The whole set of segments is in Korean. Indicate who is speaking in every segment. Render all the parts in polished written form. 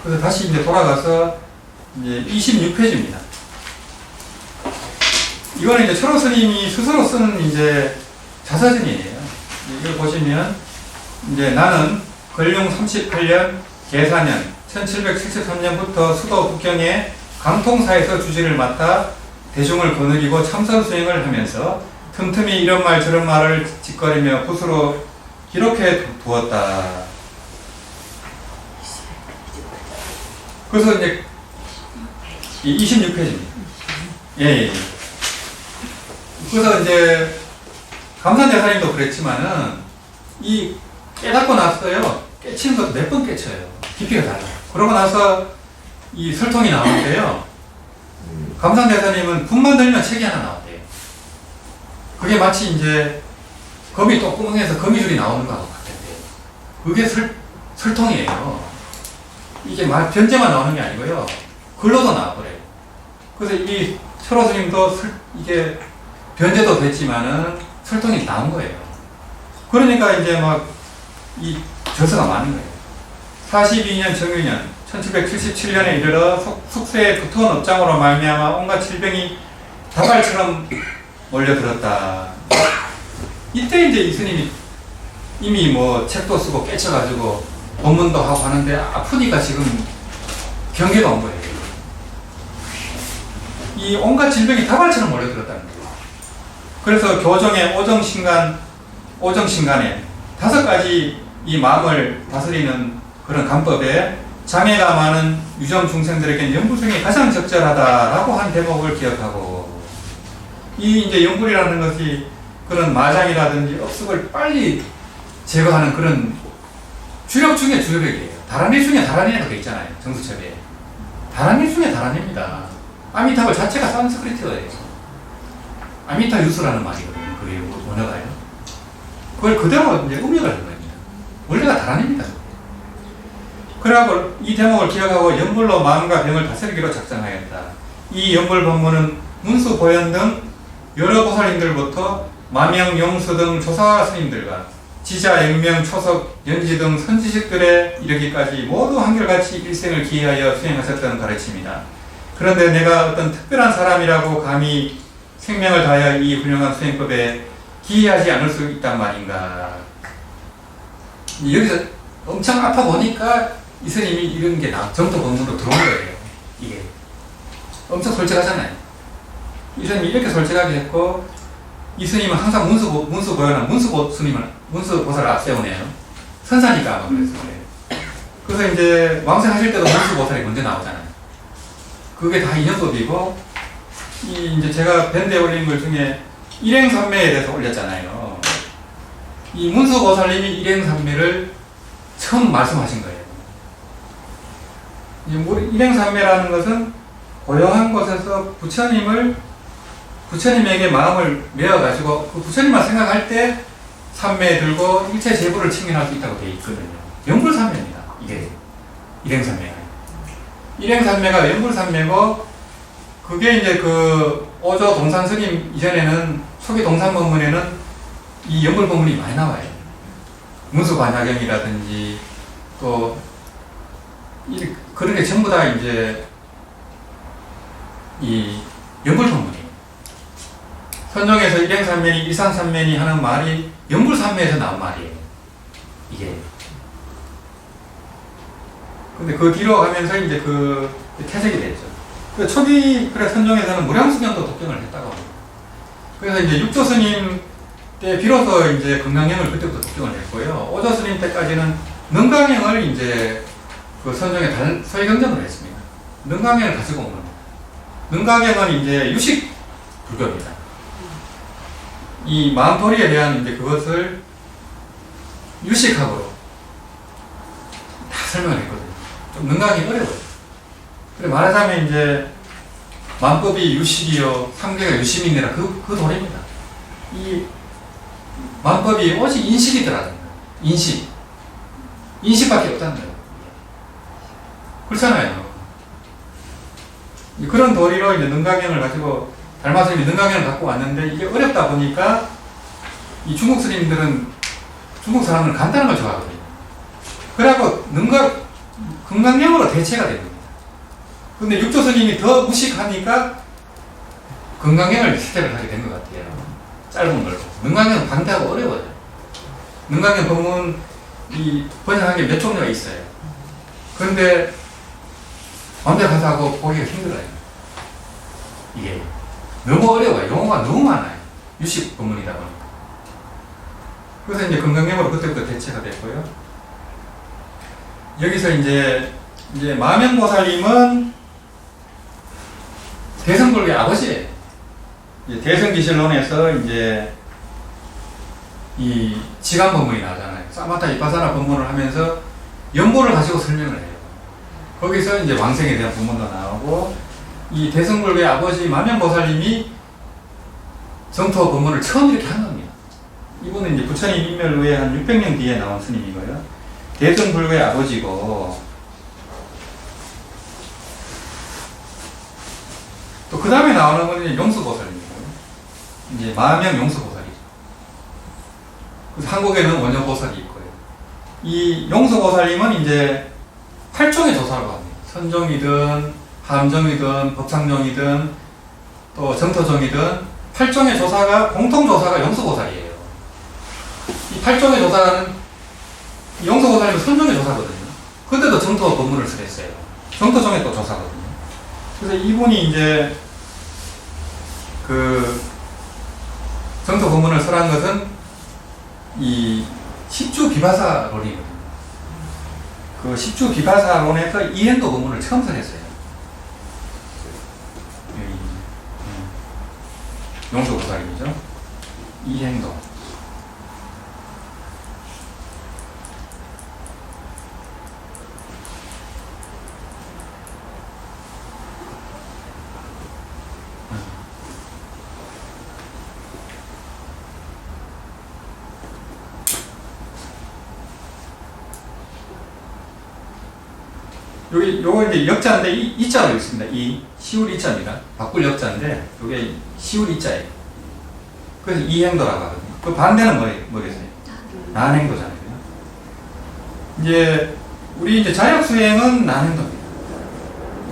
Speaker 1: 그래서 다시 이제 돌아가서 이제 26페이지입니다. 이거는 이제 철호 스님이 스스로 쓰는 이제 자서전이에요. 이걸 보시면 이제 나는 걸륭 38년 계사년 1773년부터 수도 북경의 강통사에서 주지를 맡아 대중을 거느리고 참선 수행을 하면서 틈틈이 이런 말 저런 말을 짓거리며 붓으로 기록해 두었다. 그래서 이제 26페이지입니다. 예. 그래서 이제 감산 여사님도 그랬지만은 이 깨닫고 났어요. 깨치는 것도 몇 번 깨쳐요. 깊이가 달라요. 그러고 나서 이 설통이 나오는데요. 감산 여사님은 붓만 들면 책이 하나 나왔대요. 그게 마치 이제 거미 똥구멍에서 거미줄이 나오는 거하고 같은데 그게 설통이에요. 이게 말 변제만 나오는 게 아니고요. 글로도 나와버려요. 그래서 이 철호 스님도 이게 변제도 됐지만은 설통이 나온 거예요. 그러니까 이제 막 이 저서가 많은 거예요. 42년 정유년 1777년에 이르러 숙세에 두터운 업장으로 말미암아 온갖 질병이 다발처럼 몰려들었다. 이때 이제 이 스님이 이미 뭐 책도 쓰고 깨쳐가지고 법문도 하고 하는데 아프니까 지금 경계가 온 거예요. 이 온갖 질병이 다발처럼 몰려들었다는 거예요. 그래서 교정의 오정신간에 5가지 이 마음을 다스리는 그런 간법에 장애가 많은 유정 중생들에게는 연불성이 가장 적절하다라고 한 대목을 기억하고, 이 이제 연불이라는 것이 그런 마장이라든지 업습을 빨리 제거하는 그런 주력 중에 주력이에요. 다란이 중에 다란이라고 되어 있잖아요. 정수첩에. 다란이 중에 다란입니다. 아미타불 자체가 산스크리트어예요. 아미타 유수라는 말이거든요. 그게 원어가요. 그걸 그대로 이제 음역을 한 겁니다. 원래가 다란입니다. 그래갖고 이 대목을 기억하고 연불로 마음과 병을 다스리기로 작정하였다. 이 연불 법문은 문수 보현 등 여러 보살님들부터 마명, 용수 등 조사 스님들과 지자, 영명, 초석, 연지 등 선지식들에 이르기까지 모두 한결같이 일생을 기해하여 수행하셨던 가르침이다. 그런데 내가 어떤 특별한 사람이라고 감히 생명을 다하여 이 훌륭한 수행법에 기해하지 않을 수 있단 말인가. 여기서 엄청 아파 보니까 이 스님이 이런 게 정토 법문으로 들어온 거예요. 이게 엄청 솔직하잖아요. 이 스님이 이렇게 솔직하게 했고, 이 스님은 항상 문수 보현한 문수 보살을 앞세우네요. 선사니까 아마 그래서 그래요. 그래서 이제 왕생하실 때도 문수 보살이 먼저 나오잖아요. 그게 다 인연법이고, 이제 제가 밴드에 올린 글 중에 일행삼매에 대해서 올렸잖아요. 이 문수 보살님이 일행삼매를 처음 말씀하신 거예요. 일행삼매라는 것은 고요한 곳에서 부처님에게 마음을 메어가지고 그 부처님만 생각할 때 삼매에 들고 일체 제부를 측면할 수 있다고 되어 있거든요. 연불삼매입니다. 이게 일행삼매가. 일행삼매가 연불삼매고, 그게 이제 그 오조 동산 스님 이전에는 초기 동산 법문에는 이 연불 법문이 많이 나와요. 문수 반야경이라든지 또 그런 게 전부 다 이제 이 연불 법문이에요. 선종에서 일행삼매니 일상삼매니 하는 말이 연불삼매에서 나온 말이에요. 이게. 근데 그 뒤로 가면서 이제 그 퇴색이 됐죠. 그 초기 그래 선종에서는 무량수경도 독경을 했다고 합니다. 그래서 이제 육조 스님 때 비로소 이제 건강형을 그때부터 독경을 했고요. 오조 스님 때까지는 능강형을 이제 그 선종에 소위 경전을 했습니다. 능강형을 가지고 오는 겁니다. 능강형은 이제 유식 불교입니다. 이 마음토리에 대한 이제 그것을 유식학으로 다 설명을 했거든요. 좀 능강이 어려워요. 그래 말하자면 이제 만법이 유식이요 상대가 유심이니라 그 도리입니다. 이 만법이 오직 인식이더라는 거예요. 인식밖에 없다는 거예요. 그렇잖아요. 그런 도리로 이제 능강형을 가지고 달마스님이 능강형을 갖고 왔는데, 이게 어렵다 보니까 이 중국 스님들은 중국 사람을 간단한 걸 좋아하거든요. 그래갖고 금강경으로 대체가 됩니다. 근데 육조 스님이 더 무식하니까 금강경을 선택을 하게 된 것 같아요. 짧은 걸로. 능강경은 방대하고 어려워요. 능강경 법문 번역한 게 몇 종류가 있어요. 그런데 완벽하다고 보기가 힘들어요. 이게 너무 어려워요. 용어가 너무 많아요. 유식 법문이다 보니까. 그래서 이제 금강경으로 그때부터 대체가 됐고요. 여기서 이제 마명보살님은 대성불교의 아버지예요. 대성기실론에서 이제 이 지간 법문이 나오잖아요. 사마타 이파사나 법문을 하면서 연보를 가지고 설명을 해요. 거기서 이제 왕생에 대한 법문도 나오고, 이 대성불교의 아버지 마명보살님이 정토 법문을 처음 이렇게 한 겁니다. 이분은 이제 부처님 인멸 후에 한 600년 뒤에 나온 스님이고요. 대성불교의 아버지고, 또 그 다음에 나오는 건 이제 용수보살입니다. 이제 마명 용수보살이죠. 그래서 한국에는 원효보살이 있고요. 이 용수보살님은 이제 8종의 조사라고 합니다. 선종이든 함종이든 법창종이든 또 정토종이든 8종의 조사가 공통조사가 용수보살이에요. 이 8종의 조사는 용수보살님은 선종의 조사거든요. 그때도 정토 법문을 쓰랬어요. 정토종의 또 조사거든요. 그래서 이분이 이제 그 정토 법문을 설한 것은 이 십주 비바사론이거든요. 그 십주 비바사론에서 이행도 법문을 처음 설했어요. 용수보살님이죠. 이행도. 요거 이제 역자인데 이자로 있습니다. 이 시울 이자입니다. 바꿀 역자인데 요게 시울 이자예요. 그래서 이행도라고 하거든요. 그 반대는 뭐겠어요? 난행도잖아요. 이제 우리 이제 자약 수행은 난행도입니다.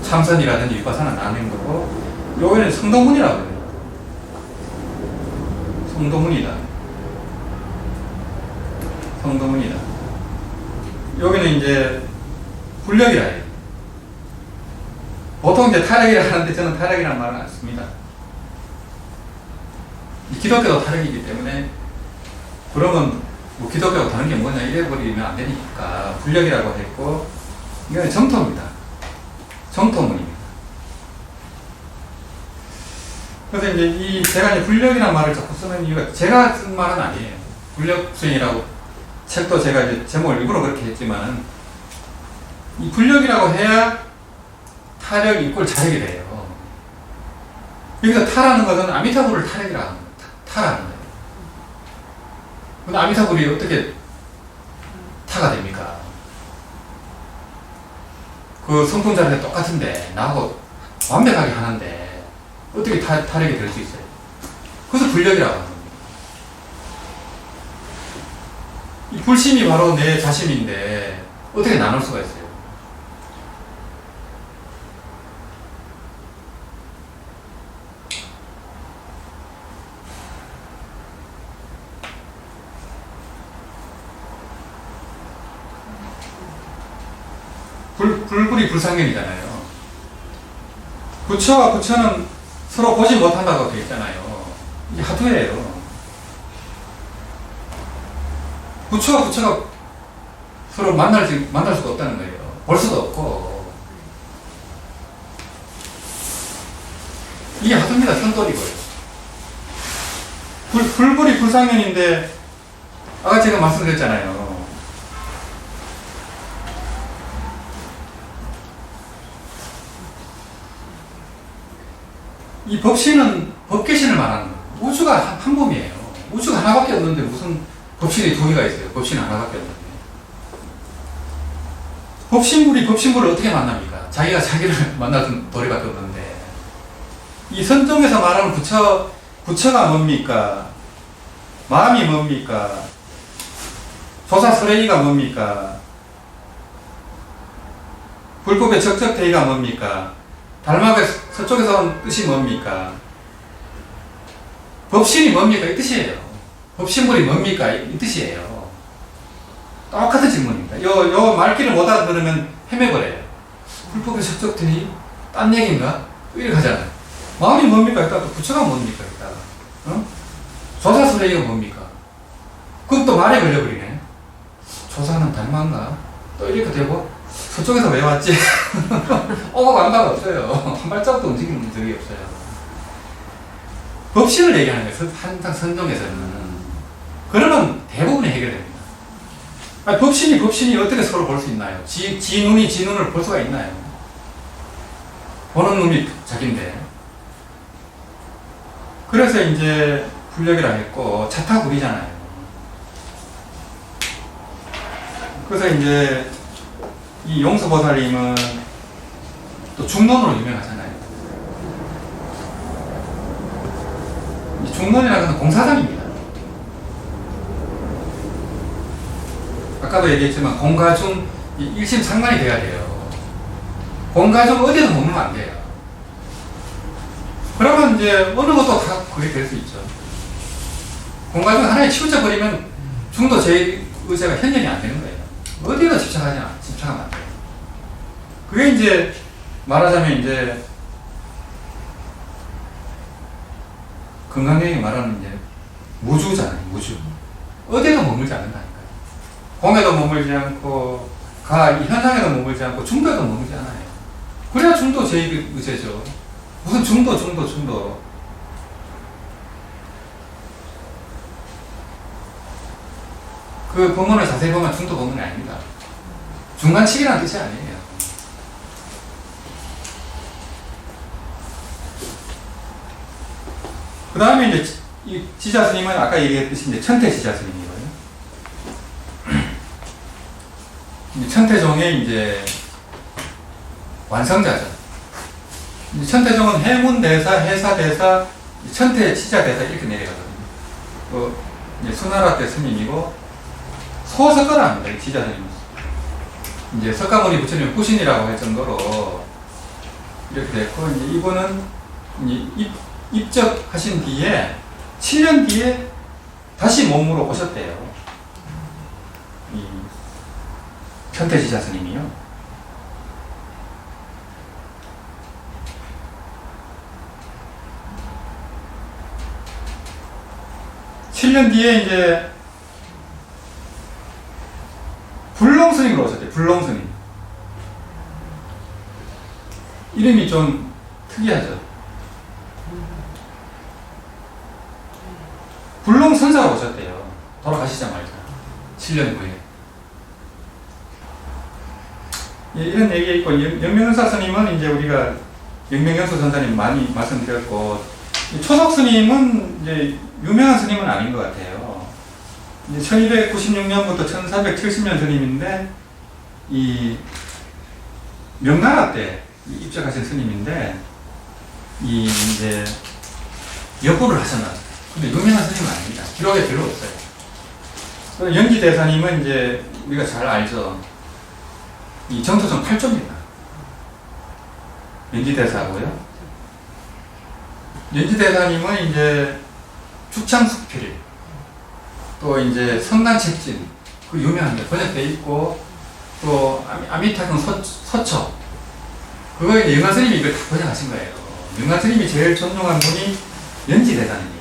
Speaker 1: 참선이라든지 위파사는 난행도고, 요거는 성도문이라고 합니다. 성도문이다. 성도문이다. 여기는 이제 불력이라 해요. 보통 이제 타락이라 하는데 저는 타락이라는 말은 안 씁니다. 기독교도 타락이기 때문에, 그러면 뭐 기독교가 다른 게 뭐냐 이래버리면 안 되니까 불력이라고 했고, 이건 정토입니다. 정토문입니다. 그래서 이제 제가 이제 불력이라는 말을 자꾸 쓰는 이유가 제가 쓴 말은 아니에요. 불력수행이라고 책도 제가 이제 제목을 일부러 그렇게 했지만은, 이 불력이라고 해야 타력 이꼴 자력이 돼요. 여기서 타라는 것은 아미타불을 타력이라고 합니다. 타라는 거예요. 근데 아미타불이 어떻게 타가 됩니까? 그 성품자리가 똑같은데, 나하고 완벽하게 하는데, 어떻게 타력이 될 수 있어요? 그래서 불력이라고 하는 겁니다. 이 불심이 바로 내 자심인데, 어떻게 나눌 수가 있어요? 불불이 불상견이잖아요. 부처와 부처는 서로 보지 못한다고 되어 있잖아요. 이게 하두예요. 부처와 부처가 서로 만날 수가 없다는 거예요. 볼 수도 없고. 이게 하두입니다. 천돌이고요. 불불이 불상견인데, 아까 제가 말씀드렸잖아요. 이 법신은 법계신을 말하는 거예요. 우주가 한 몸이에요. 우주가 하나밖에 없는데 무슨 법신이 두 개가 있어요. 법신 하나밖에 없는데. 법신불이 법신불을 어떻게 만납니까? 자기가 자기를 만나준 도리밖에 없는데. 이 선정에서 말하는 부처가 뭡니까? 마음이 뭡니까? 조사설행이가 뭡니까? 불법의 적적대의가 뭡니까? 달막의 서쪽에서 온 뜻이 뭡니까? 법신이 뭡니까? 이 뜻이에요. 법신물이 뭡니까? 이 뜻이에요. 똑같은 질문입니다. 요 말귀를 못 알아들으면 헤매버려요. 불법의 적적대의? 딴 얘기인가? 이렇게 하잖아요. 마음이 뭡니까? 일단 부처가 뭡니까? 일단 조사설의가 뭡니까? 그럼 또 말에 걸려버리네. 조사는 달마인가? 또 이렇게 되고 서쪽에서 왜 왔지? 오고 간 바가 없어요. 한 발자국도 움직이는 적이 없어요. 법신을 얘기하는 거예요. 항상 선정에서는. 그러면 대부분이 해결됩니다. 아니, 법신이 어떻게 서로 볼 수 있나요? 지 눈이 지 눈을 볼 수가 있나요? 보는 놈이 자기인데. 그래서 이제 불력이라 했고 자타불이잖아요. 그래서 이제 이 용서보살님은 또 중론으로 유명하잖아요. 이 중론이라는 것은 공사장입니다. 아까도 얘기했지만 공가중 일심상관이 돼야 돼요. 공가중 어디에도 머물면 안 돼요. 그러면 이제 어느 것도 다 그게 될 수 있죠. 공가중 하나에 치우쳐버리면 중도 제 의제가 현현이 안 되는 거예요. 어디에도 집착하면 안 돼요. 그게 이제 말하자면 이제 건강경이 말하는 이제 무주잖아요. 무주. 어디에도 머물지 않는다니까요. 공에도 머물지 않고 이 현상에도 머물지 않고 중도에도 머물지 않아요. 그래야 중도 제2의제죠. 무슨 중도. 그 법문을 자세히 보면 중도 법문이 아닙니다. 중간치기라는 뜻이 아니에요. 그 다음에 이제 이 지자스님은 아까 얘기했듯이 이제 천태 지자스님이거든요. 천태종의 이제 완성자죠. 천태종은 해문대사, 해사대사, 천태치자대사 이렇게 내려가거든요. 이제 수나라 때 스님이고 소석가라 합니다. 이 지자스님은. 이제 석가모니 부처님 후신이라고 할 정도로 이렇게 됐고, 이제 이분은 이제 입적하신 뒤에 7년 뒤에 다시 몸으로 오셨대요. 이 천태지자 스님이요. (7년) 뒤에 이제 불롱스님으로 오셨대요. 불롱스님. 이름이 좀 특이하죠. 불롱선사가 오셨대요. 돌아가시자마자 7년 후에. 이런 얘기가 있고, 영명연사 스님은 이제 우리가 영명연수 선사님 많이 말씀드렸고, 초석 스님은 이제 유명한 스님은 아닌 것 같아요. 이제 1296년부터 1470년 스님인데, 이 명나라 때 입적하신 스님인데, 이제 역부를 하셨나. 근데 유명한 스님은 아닙니다. 기록에 별로 없어요. 연지대사님은 이제 우리가 잘 알죠. 이 정토종 8조입니다. 연지대사고요. 연지대사님은 이제 축창숙필, 또 이제 성난책진, 그 유명합니다. 번역되어 있고, 또 아미타경 서처, 그거 이제 영한 스님이 이걸 다 번역하신 거예요. 영한 스님이 제일 존중한 분이 연지대사님.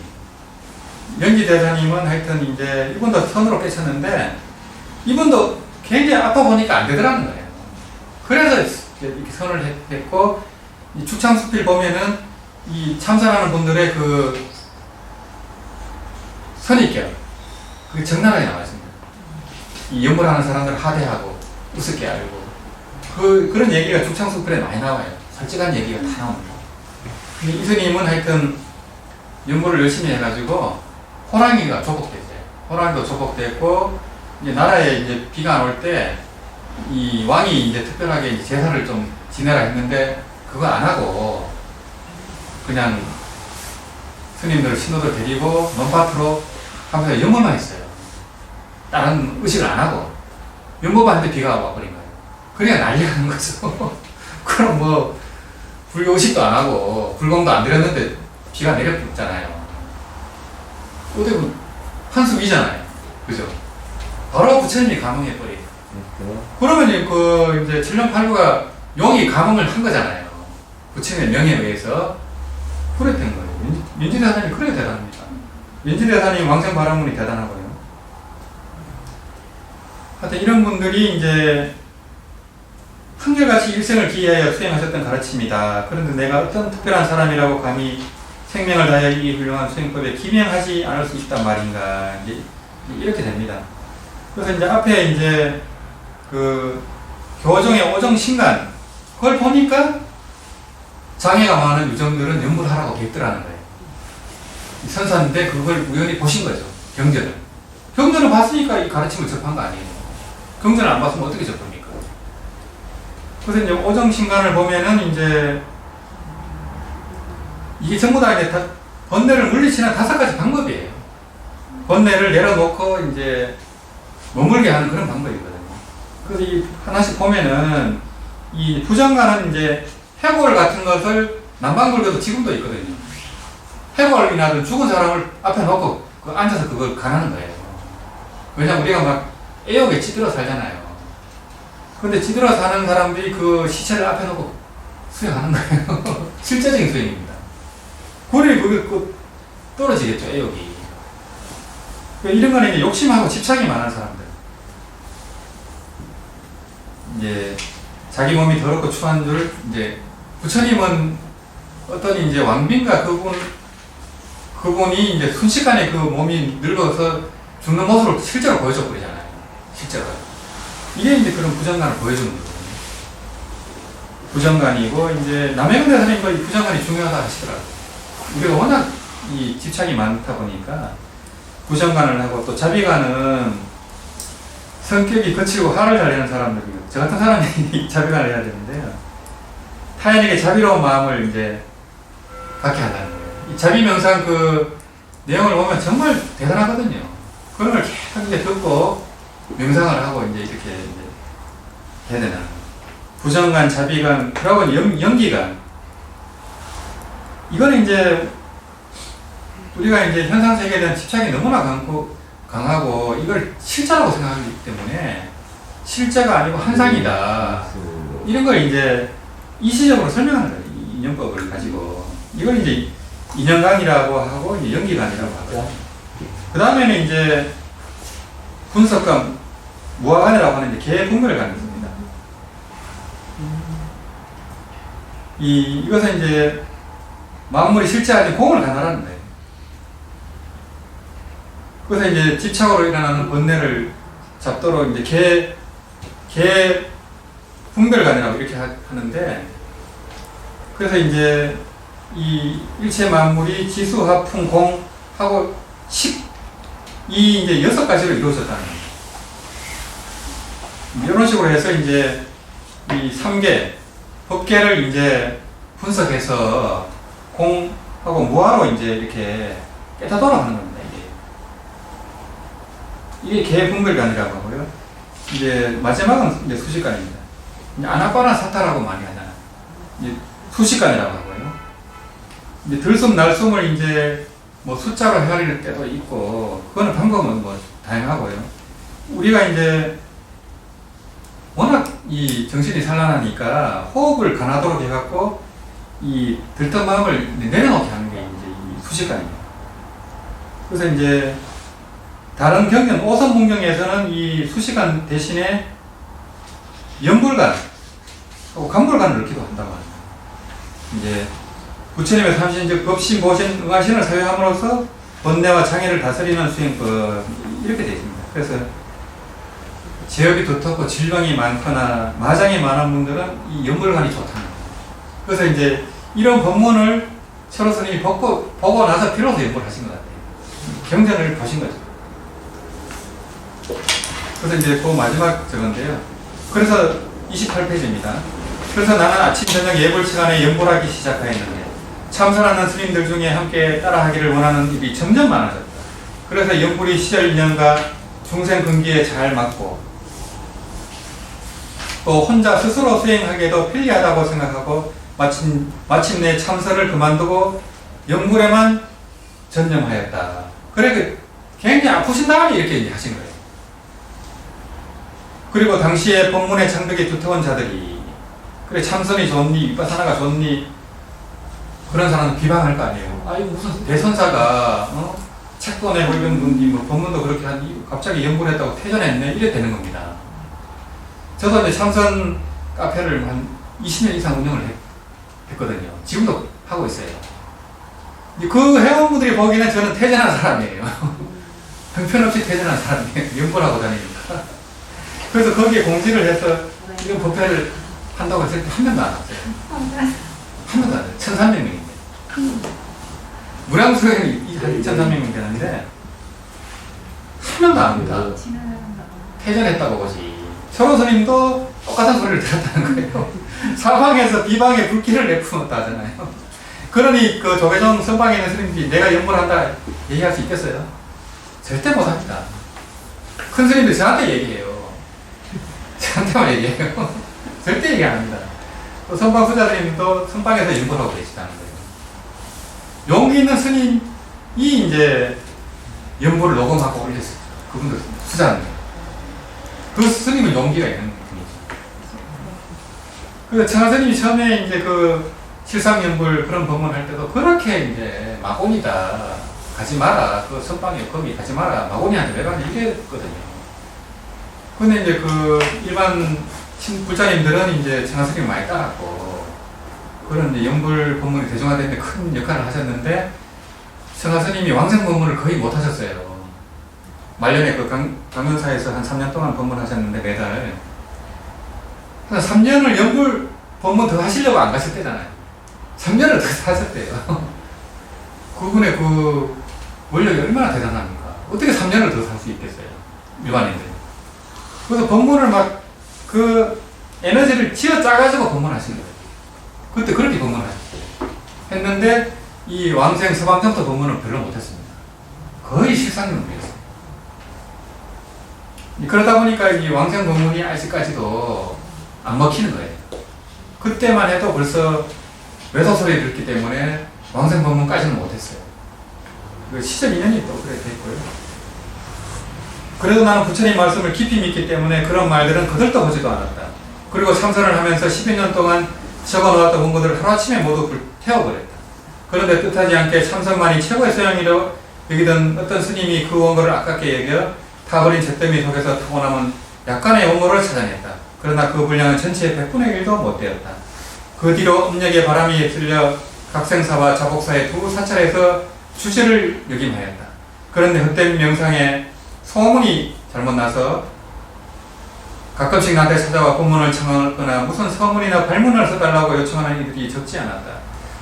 Speaker 1: 연지대사님은 하여튼 이제 이분도 선으로 깨쳤는데, 이분도 굉장히 아파 보니까 안 되더라는 거예요. 그래서 이렇게 선을 했고, 이 축창수필 보면은 이 참선하는 분들의 그 선입견, 그게 적나라하게 나와 있습니다. 이 연불하는 사람들 하대하고 우습게 알고, 그런 얘기가 축창수필에 많이 나와요. 솔직한 얘기가 다 나옵니다. 근데 이 스님은 하여튼 연불을 열심히 해가지고 호랑이가 조복됐어요. 호랑이도 조복됐고, 이제 나라에 이제 비가 안 올 때, 이 왕이 이제 특별하게 이제 제사를 좀 지내라 했는데, 그거 안 하고, 그냥 스님들, 신도들 데리고 논밭으로 하면서 연물만 했어요. 다른 의식을 안 하고. 연물만 했는데 비가 와버린 거예요. 그냥 난리가 난 거죠. 그럼 뭐 불교의식도 안 하고 불공도 안 드렸는데 비가 내렸잖아요. 어떻게 환수기잖아요. 그죠? 바로 부처님이 감흥해버리고. 그러면 이제 7령8부가 용이 감흥을 한 거잖아요. 부처님의 명에 의해서 그랬던 거예요. 민지대사님이 그래 대단합니다. 민지대사님 왕생바라문이 대단하고요. 하여튼 이런 분들이 이제 한결같이 일생을 기해하여 수행하셨던 가르침이다. 그런데 내가 어떤 특별한 사람이라고 감히 생명을 다하여 이 훌륭한 수행법에 기명하지 않을 수 있단 말인가. 이제 이렇게 됩니다. 그래서 이제 앞에 이제 그 교종의 오정신간 그걸 보니까 장애가 많은 유정들은 연불하라고 뱉더라는 거예요. 선사인데 그걸 우연히 보신 거죠. 경전을. 경전을 봤으니까 이 가르침을 접한 거 아니에요. 경전을 안 봤으면 어떻게 접합니까? 그래서 이제 오정신간을 보면은 이제 이게 전부 다 이제 번뇌를 물리치는 5가지 방법이에요. 번뇌를 내려놓고 이제 머물게 하는 그런 방법이거든요. 그래서 이 하나씩 보면은 이 부정간은 이제 해골 같은 것을 남방불교도 지금도 있거든요. 해골이나 죽은 사람을 앞에 놓고 앉아서 그걸 가라는 거예요. 왜냐면 우리가 막 애욕에 찌들어 살잖아요. 근데 찌들어 사는 사람들이 그 시체를 앞에 놓고 수행하는 거예요. 실제적인 수행입니다. 그래, 그게 떨어지겠죠, 애욕이. 이런 거는 이제 욕심하고 집착이 많은 사람들. 이제 자기 몸이 더럽고 추한 줄, 이제 부처님은 어떤 이제 왕빈가 그분이 이제 순식간에 그 몸이 늙어서 죽는 모습을 실제로 보여줘 버리잖아요. 실제로. 이게 이제 그런 부정간을 보여주는 거거든요. 부정간이고, 이제 남해근 대사님도 이 부정간이 중요하다 하시더라고요. 우리가 워낙 이 집착이 많다 보니까 부정간을 하고 또 자비간은 성격이 거칠고 화를 잘 내는 사람들이요. 저 같은 사람이 자비간을 해야 되는데요. 타인에게 자비로운 마음을 이제 갖게 한다는 거예요. 이 자비 명상 그 내용을 보면 정말 대단하거든요. 그런 걸 계속 이제 듣고 명상을 하고 이제 이렇게 이제 해야 되나. 부정간, 자비간, 그리고 연기간. 이거는 이제 우리가 이제 현상 세계에 대한 집착이 너무나 강하고 이걸 실자라고 생각하기 때문에 실자가 아니고 한상이다. 이런 걸 이제 이시적으로 설명하는 거예요. 인연법을 가지고. 이걸 이제 인연간이라고 하고 이제 연기간이라고 하거든요. 그 다음에는 이제 분석간, 무화간이라고 하는 이제 개분별을 갖는 겁니다. 이것은 이제 만물이 실제하지 공을 가나라는 거예요. 그래서 이제 집착으로 일어나는 번뇌를 잡도록 이제 개 분별관이라고 이렇게 하는데, 그래서 이제 이 일체 만물이 지수, 합풍, 공 하고 이 이제 6가지로 이루어졌다는 거예요. 이런 식으로 해서 이제 이 3개 법계를 이제 분석해서 공하고 무하로 이제 이렇게 깨닫도록 하는 겁니다. 이게 개분별관이라고 하고요. 이제 마지막은 이제 수식관입니다. 아나빠나 사타라고 많이 하잖아요. 이제 수식관이라고 하고요. 이제 들숨 날숨을 이제 뭐 숫자로 헤아릴 때도 있고, 그거는 방법은 뭐 다양하고요. 우리가 이제 워낙 이 정신이 산란하니까 호흡을 가나도록 해갖고 이 들뜬 마음을 내려놓게 하는 게 이제 이 수식관입니다. 그래서 이제 다른 경전, 오선문경에서는 이 수식관 대신에 연불관, 간불관을 넣기도 한다고 합니다. 이제 부처님의 삼신즉 법신, 보신, 응하신을 사용함으로써 번뇌와 장애를 다스리는 수행법, 이렇게 되어 있습니다. 그래서 제업이 두텁고 질병이 많거나 마장이 많은 분들은 이 연불관이 좋다는 거예요. 그래서 이제 이런 법문을 철호 스님이 보고 나서 비로소 연불을 하신 것 같아요. 경전을 보신 거죠. 그래서 이제 그 마지막 저건데요. 그래서 28페이지입니다. 그래서 나는 아침 저녁 예불 시간에 연불하기 시작하였는데 참선하는 스님들 중에 함께 따라하기를 원하는 입이 점점 많아졌다. 그래서 연불이 시절 인연과 중생 근기에 잘 맞고 또 혼자 스스로 수행하기에도 편리하다고 생각하고 마침내 참선을 그만두고 영불에만 전념하였다. 그래 굉장히 아프신 다음에 이렇게 하신 거예요. 그리고 당시에 법문의 장벽이 두터운 자들이 그래 참선이 좋니 위파사나가 좋니 그런 사람은 비방할 거 아니에요. 아니 무슨 대선사가 책도 내고 이런 분이 뭐 법문도 그렇게 한 갑자기 연구했다고 퇴전했네 이래 되는 겁니다. 저도 이제 참선 카페를 한 20년 이상 운영을 했거든요. 지금도 하고 있어요. 그 회원분들이 보기에는 저는 퇴전한 사람이에요. 형편없이 퇴전한 사람이에요. 연구를 하고 다니니까. 그래서 거기에 공지를 해서 이런 법회를 한다고 했을 때 한 명도 안 왔어요. 한 명도 안 왔어요. 1,300명인데. 무량수행이 한 2,300명 되는데 한 명도 안 옵니다. 퇴전했다고 보지. 서로 스님도 똑같은 소리를 들었다는 거예요. 사방에서 비방의 불길을 내뿜었다 하잖아요. 그러니 그 조계종 선방에 있는 스님들이 내가 연구를 한다 얘기할 수 있겠어요? 절대 못합니다. 큰 스님들이 저한테 얘기해요. 저한테만 얘기해요. 절대 얘기 안 합니다. 또 선방 수자스님도 선방에서 연구를 하고 계시다는 거예요. 용기 있는 스님이 이제 연구를 녹음하고 올렸어요. 그분도 수자님. 그 스님은 용기가 있는 분이죠. 그 청하스님이 처음에 이제 그 실상연불 그런 법문할 때도 그렇게 이제 마곤이다. 가지 마라. 그 선방에 거기 가지 마라. 마곤이한테 왜 가냐 이랬거든요. 근데 이제 그 일반 불자님들은 이제 청하스님 많이 따랐고 그런 이제 연불 법문이 대중화되는데 큰 역할을 하셨는데 청하스님이 왕생 법문을 거의 못 하셨어요. 말년에 그 강연사에서 한 3년 동안 법문하셨는데 매달 한 3년을 연불 법문 더 하시려고 안 가실 때잖아요. 3년을 더 하셨대요. 그분의 그 원력이 얼마나 대단합니까? 어떻게 3년을 더 살 수 있겠어요? 일반인들. 그래서 법문을 막 그 에너지를 쥐어 짜가지고 법문하신 거예요. 그때 그렇게 법문하셨어요. 했는데 이 왕생 서방정토 법문은 별로 못했습니다. 거의 실상용이었어요. 그러다 보니까 이 왕생 법문이 아직까지도 안 먹히는 거예요. 그때만 해도 벌써 외도 소리를 듣기 때문에 왕생 법문까지는 못했어요. 그 시절 인연이 또 그래 됐고요. 그래도 나는 부처님 말씀을 깊이 믿기 때문에 그런 말들은 거들떠보지도 않았다. 그리고 참선을 하면서 10여 년 동안 적어놓았던 원고들을 하루아침에 모두 불태워버렸다. 그런데 뜻하지 않게 참선만이 최고의 소양이라고 여기던 어떤 스님이 그 원고를 아깝게 여겨 타버린 잿더미 속에서 타고남은 약간의 원고를 찾아냈다. 그러나 그 분량은 전체의 100분의 1도 못 되었다. 그 뒤로 음력의 바람이 휩쓸려 각생사와 자복사의 두 사찰에서 주시를 역임하였다. 그런데 헛된 명상에 소문이 잘못 나서 가끔씩 나한테 찾아와 법문을 청하거나 무슨 서문이나 발문을 써달라고 요청하는 이들이 적지 않았다.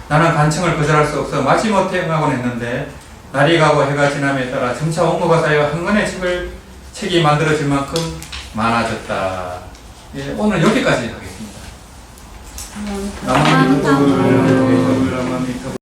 Speaker 1: 나는 간청을 거절할 수 없어 마지못해 응하곤 했는데 날이 가고 해가 지남에 따라 점차 원고가 쌓여 한 권의 책이 만들어질 만큼 많아졌다. 예, 오늘 여기까지 하겠습니다.